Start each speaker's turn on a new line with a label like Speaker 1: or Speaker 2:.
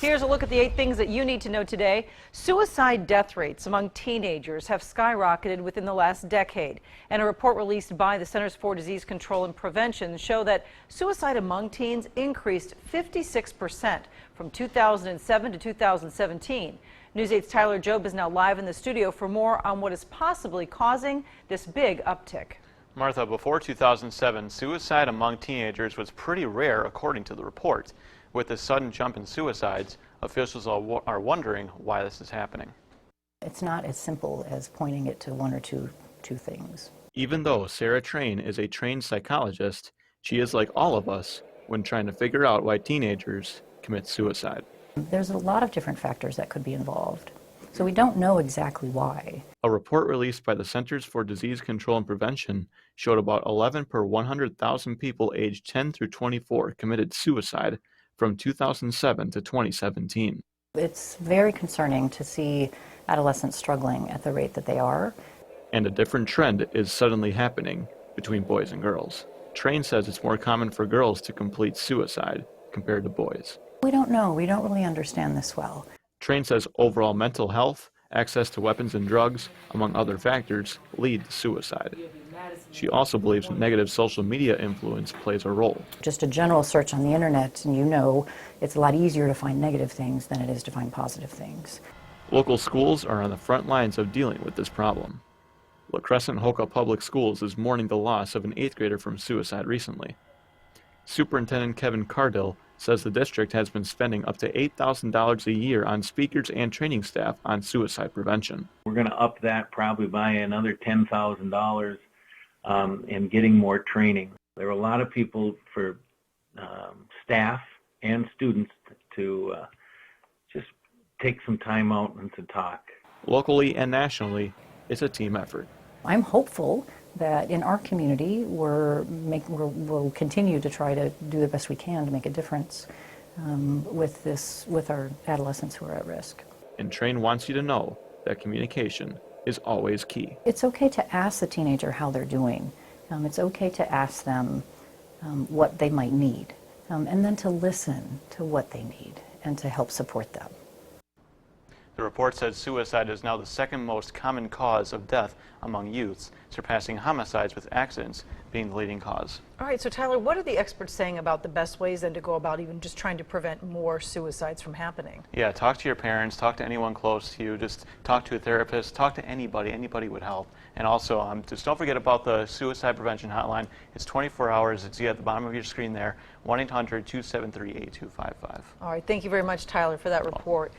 Speaker 1: Here's a look at the 8 things that you need to know today. Suicide death rates among teenagers have skyrocketed within the last decade. And a report released by the Centers for Disease Control and Prevention show that suicide among teens increased 56% from 2007 to 2017. News 8's Tyler Jobe is now live in the studio for more on what is possibly causing this big uptick.
Speaker 2: Martha, before 2007, suicide among teenagers was pretty rare, according to the report. With the sudden jump in suicides, officials are wondering why this is happening.
Speaker 3: It's not as simple as pointing it to one or two things.
Speaker 2: Even though Sarah Train is a trained psychologist, she is like all of us when trying to figure out why teenagers commit suicide.
Speaker 3: There's a lot of different factors that could be involved, so we don't know exactly why.
Speaker 2: A report released by the Centers for Disease Control and Prevention showed about 11 per 100,000 people aged 10 through 24 committed suicide from 2007 to 2017.
Speaker 3: It's very concerning to see adolescents struggling at the rate that they are.
Speaker 2: And a different trend is suddenly happening between boys and girls. Train says it's more common for girls to complete suicide compared to boys.
Speaker 3: We don't know. We don't really understand this well.
Speaker 2: Train says overall mental health, access to weapons and drugs, among other factors, lead to suicide. She also believes negative social media influence plays a role.
Speaker 3: Just a general search on the internet, and you know it's a lot easier to find negative things than it is to find positive things.
Speaker 2: Local schools are on the front lines of dealing with this problem. La Crescent-Hoka Public Schools is mourning the loss of an 8th grader from suicide recently. Superintendent Kevin Cardill says the district has been spending up to $8,000 a year on speakers and training staff on suicide prevention.
Speaker 4: We're going to up that probably by another $10,000 in getting more training. There are a lot of people for staff and students to just take some time out and to talk.
Speaker 2: Locally and nationally, it's a team effort.
Speaker 3: I'm hopeful that in our community we'll continue to try to do the best we can to make a difference with our adolescents who are at risk.
Speaker 2: And Train wants you to know that communication is always key.
Speaker 3: It's okay to ask the teenager how they're doing. It's okay to ask them what they might need, and then to listen to what they need and to help support them.
Speaker 2: The report says suicide is now the second most common cause of death among youths, surpassing homicides, with accidents being the leading cause.
Speaker 1: All right, so Tyler, what are the experts saying about the best ways then to go about even just trying to prevent more suicides from happening?
Speaker 2: Yeah, talk to your parents, talk to anyone close to you, just talk to a therapist, talk to anybody. Anybody would help. And also, just don't forget about the suicide prevention hotline. It's 24 hours. It's at the bottom of your screen there, 1-800-273-8255.
Speaker 1: All right, thank you very much, Tyler, for that report.